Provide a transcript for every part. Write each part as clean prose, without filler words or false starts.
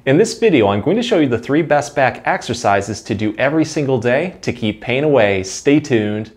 In this video, I'm going to show you the 3 best back exercises to do every single day to keep pain away. Stay tuned.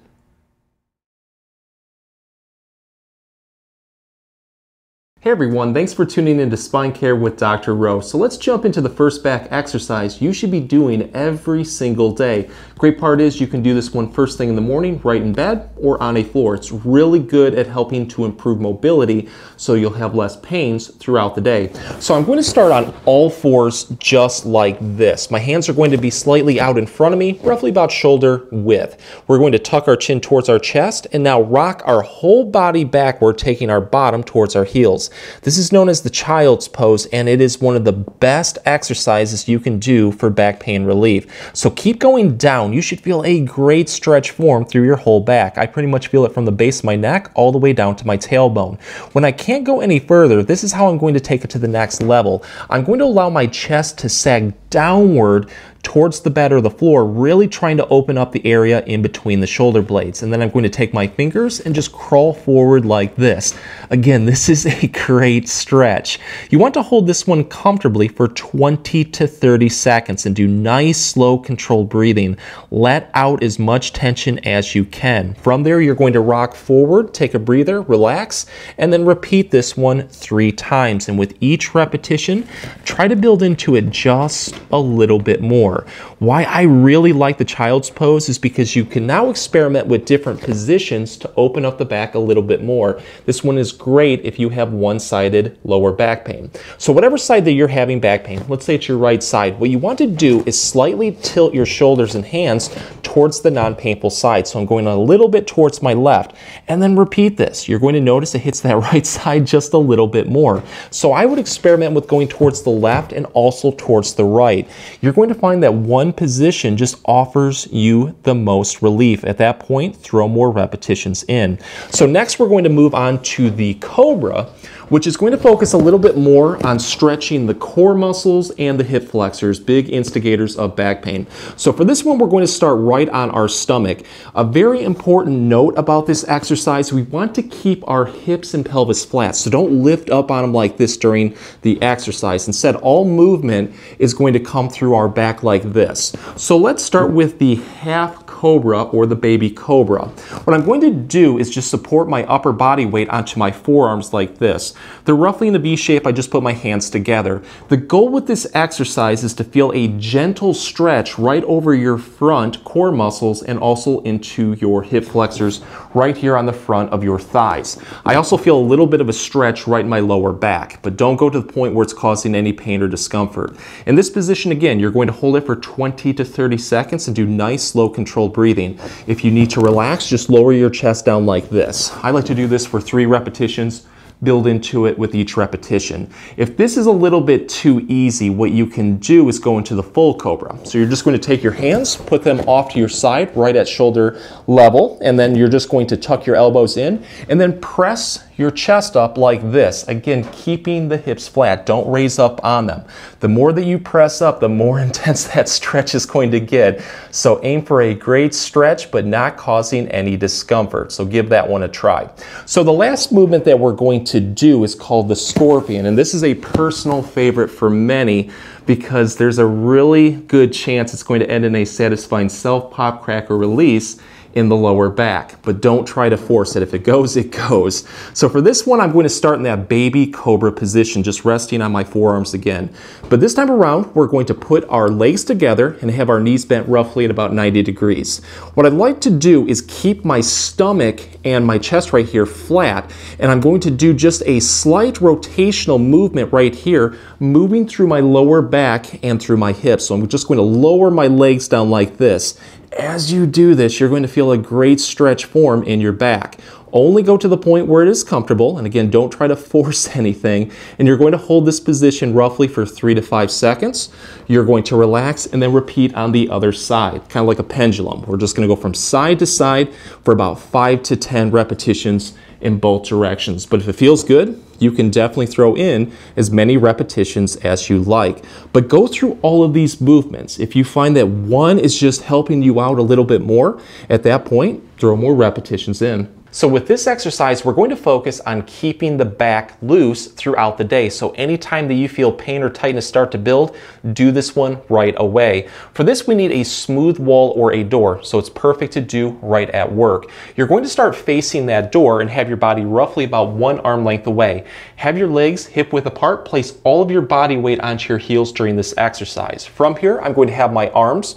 Hey everyone, thanks for tuning in to SpineCare with Dr. Rowe. So let's jump into the first back exercise you should be doing every single day. Great part is you can do this one first thing in the morning, right in bed or on a floor. It's really good at helping to improve mobility so you'll have less pains throughout the day. So I'm going to start on all fours just like this. My hands are going to be slightly out in front of me, roughly about shoulder width. We're going to tuck our chin towards our chest and now rock our whole body backward, taking our bottom towards our heels. This is known as the child's pose, and it is one of the best exercises you can do for back pain relief. So keep going down. You should feel a great stretch form through your whole back. I pretty much feel it from the base of my neck all the way down to my tailbone. When I can't go any further, this is how I'm going to take it to the next level. I'm going to allow my chest to sag downward towards the bed or the floor, really trying to open up the area in between the shoulder blades. And then I'm going to take my fingers and just crawl forward like this. Again, this is a great stretch. You want to hold this one comfortably for 20 to 30 seconds and do nice, slow, controlled breathing. Let out as much tension as you can. From there, you're going to rock forward, take a breather, relax, and then repeat this one 3 times. And with each repetition, try to build into it just a little bit more. Why I really like the child's pose is because you can now experiment with different positions to open up the back a little bit more. This one is great if you have one-sided lower back pain. So whatever side that you're having back pain, let's say it's your right side, what you want to do is slightly tilt your shoulders and hands towards the non-painful side. So I'm going a little bit towards my left, and then repeat this. You're going to notice it hits that right side just a little bit more. So I would experiment with going towards the left and also towards the right. You're going to find that one position just offers you the most relief. At that point, throw more repetitions in. So next we're going to move on to the Cobra, which is going to focus a little bit more on stretching the core muscles and the hip flexors, big instigators of back pain. So for this one, we're going to start right on our stomach. A very important note about this exercise, we want to keep our hips and pelvis flat. So don't lift up on them like this during the exercise. Instead, all movement is going to come through our back like this. So let's start with the half cobra or the baby cobra. What I'm going to do is just support my upper body weight onto my forearms like this. They're roughly in a V shape. I just put my hands together. The goal with this exercise is to feel a gentle stretch right over your front core muscles and also into your hip flexors right here on the front of your thighs. I also feel a little bit of a stretch right in my lower back, but don't go to the point where it's causing any pain or discomfort. In this position, again, you're going to hold it for 20 to 30 seconds and do nice, slow, controlled breathing. If you need to relax, just lower your chest down like this. I like to do this for 3 repetitions. Build into it with each repetition. If this is a little bit too easy, what you can do is go into the full cobra. So you're just going to take your hands, put them off to your side, right at shoulder level, and then you're just going to tuck your elbows in, and then press your chest up like this. Again, keeping the hips flat. Don't raise up on them. The more that you press up, the more intense that stretch is going to get. So aim for a great stretch, but not causing any discomfort. So give that one a try. So the last movement that we're going to do is called the scorpion, and this is a personal favorite for many because there's a really good chance it's going to end in a satisfying self-pop, crack, or release in the lower back, but don't try to force it. If it goes, it goes. So for this one, I'm going to start in that baby cobra position, just resting on my forearms again. But this time around, we're going to put our legs together and have our knees bent roughly at about 90 degrees. What I'd like to do is keep my stomach and my chest right here flat, and I'm going to do just a slight rotational movement right here, moving through my lower back and through my hips. So I'm just going to lower my legs down like this. As you do this, you're going to feel a great stretch form in your back. Only go to the point where it is comfortable, and again, don't try to force anything, and you're going to hold this position roughly for 3 to 5 seconds. You're going to relax and then repeat on the other side, kind of like a pendulum. We're just going to go from side to side for about 5 to 10 repetitions in both directions. But if it feels good, you can definitely throw in as many repetitions as you like. But go through all of these movements. If you find that one is just helping you out a little bit more, at that point, throw more repetitions in. So with this exercise, we're going to focus on keeping the back loose throughout the day. So anytime that you feel pain or tightness start to build, do this one right away. For this, we need a smooth wall or a door, so it's perfect to do right at work. You're going to start facing that door and have your body roughly about 1 arm length away. Have your legs hip width apart. Place all of your body weight onto your heels during this exercise. From here, I'm going to have my arms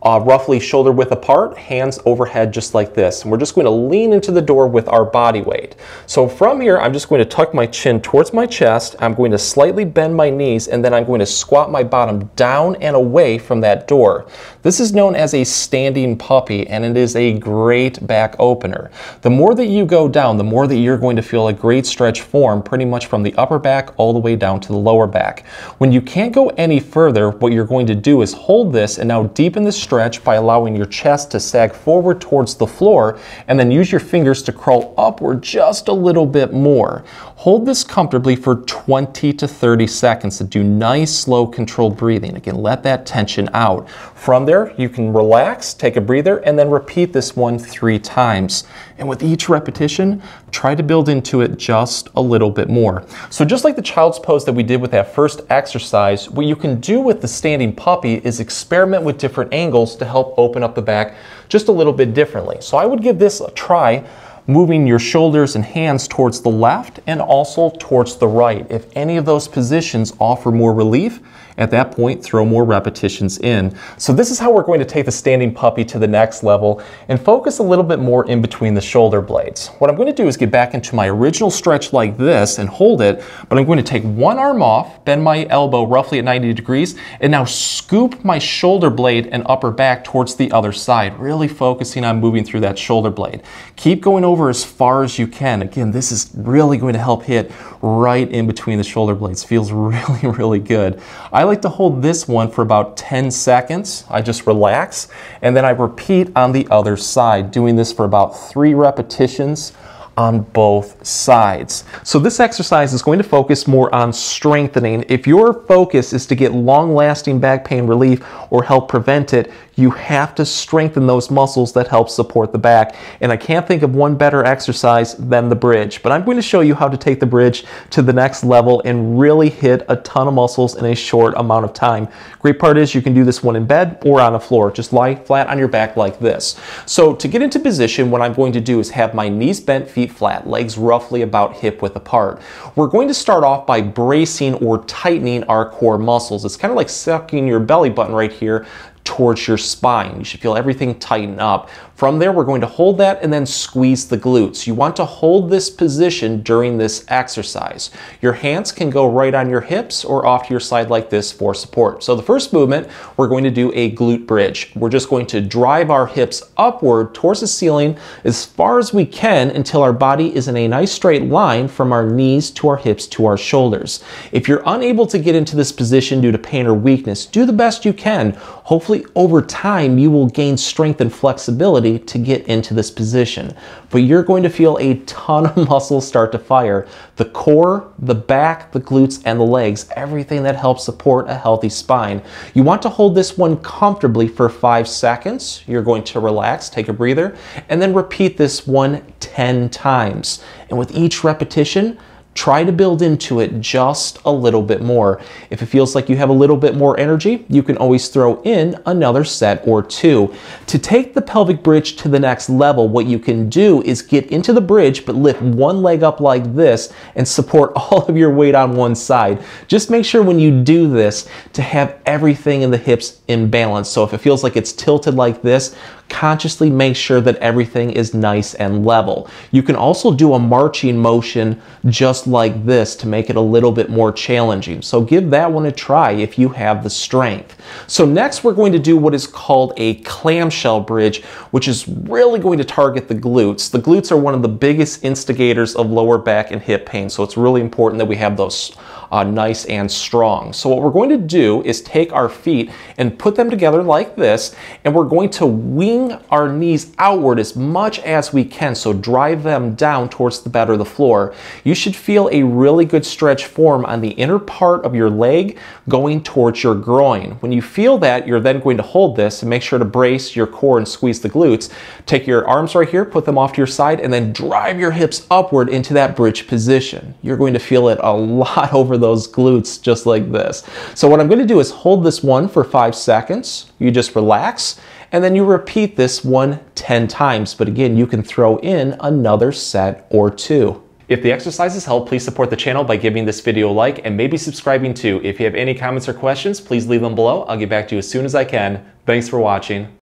roughly shoulder width apart, hands overhead just like this. And we're just going to lean into the door with our body weight. So from here, I'm just going to tuck my chin towards my chest. I'm going to slightly bend my knees, and then I'm going to squat my bottom down and away from that door. This is known as a standing puppy, and it is a great back opener. The more that you go down, the more that you're going to feel a great stretch form pretty much from the upper back all the way down to the lower back. When you can't go any further, what you're going to do is hold this and now deepen the stretch by allowing your chest to sag forward towards the floor, and then use your fingers to crawl upward just a little bit more. Hold this comfortably for 20 to 30 seconds to do nice, slow, controlled breathing. Again, let that tension out. From there, you can relax, take a breather, and then repeat this one 3 times. And with each repetition, try to build into it just a little bit more. So just like the child's pose that we did with that first exercise, what you can do with the standing puppy is experiment with different angles to help open up the back just a little bit differently. So I would give this a try, moving your shoulders and hands towards the left and also towards the right. If any of those positions offer more relief, at that point, throw more repetitions in. So this is how we're going to take the standing puppy to the next level and focus a little bit more in between the shoulder blades. What I'm going to do is get back into my original stretch like this and hold it, but I'm going to take one arm off, bend my elbow roughly at 90 degrees, and now scoop my shoulder blade and upper back towards the other side, really focusing on moving through that shoulder blade. Keep going over as far as you can. Again, this is really going to help hit right in between the shoulder blades. Feels really, really good. I like to hold this one for about 10 seconds. I just relax, and then I repeat on the other side, doing this for about 3 repetitions on both sides. So this exercise is going to focus more on strengthening. If your focus is to get long-lasting back pain relief or help prevent it, you have to strengthen those muscles that help support the back. And I can't think of one better exercise than the bridge. But I'm going to show you how to take the bridge to the next level and really hit a ton of muscles in a short amount of time. Great part is you can do this one in bed or on a floor. Just lie flat on your back like this. So to get into position, what I'm going to do is have my knees bent, feet flat, legs roughly about hip width apart. We're going to start off by bracing or tightening our core muscles. It's kind of like sucking your belly button right here towards your spine. You should feel everything tighten up. From there, we're going to hold that and then squeeze the glutes. You want to hold this position during this exercise. Your hands can go right on your hips or off to your side like this for support. So the first movement, we're going to do a glute bridge. We're just going to drive our hips upward towards the ceiling as far as we can until our body is in a nice straight line from our knees to our hips to our shoulders. If you're unable to get into this position due to pain or weakness, do the best you can. Hopefully over time you will gain strength and flexibility to get into this position. But you're going to feel a ton of muscles start to fire. The core, the back, the glutes, and the legs, everything that helps support a healthy spine. You want to hold this one comfortably for 5 seconds. You're going to relax, take a breather, and then repeat this one 10 times. And with each repetition, try to build into it just a little bit more. If it feels like you have a little bit more energy, you can always throw in another set or 2. To take the pelvic bridge to the next level, what you can do is get into the bridge, but lift one leg up like this and support all of your weight on one side. Just make sure when you do this to have everything in the hips in balance. So if it feels like it's tilted like this, consciously make sure that everything is nice and level. You can also do a marching motion just like this to make it a little bit more challenging. So give that one a try if you have the strength. So next we're going to do what is called a clamshell bridge, which is really going to target the glutes. The glutes are one of the biggest instigators of lower back and hip pain, so it's really important that we have those nice and strong. So what we're going to do is take our feet and put them together like this, and we're going to wing our knees outward as much as we can, so drive them down towards the bed or the floor. You should feel a really good stretch form on the inner part of your leg going towards your groin. When you feel that, you're then going to hold this and make sure to brace your core and squeeze the glutes. Take your arms right here, put them off to your side, and then drive your hips upward into that bridge position. You're going to feel it a lot over those glutes, just like this. So what I'm going to do is hold this one for 5 seconds. You just relax, and then you repeat this one 10 times. But again, you can throw in another set or 2. If the exercises help, please support the channel by giving this video a like and maybe subscribing too. If you have any comments or questions, please leave them below. I'll get back to you as soon as I can. Thanks for watching.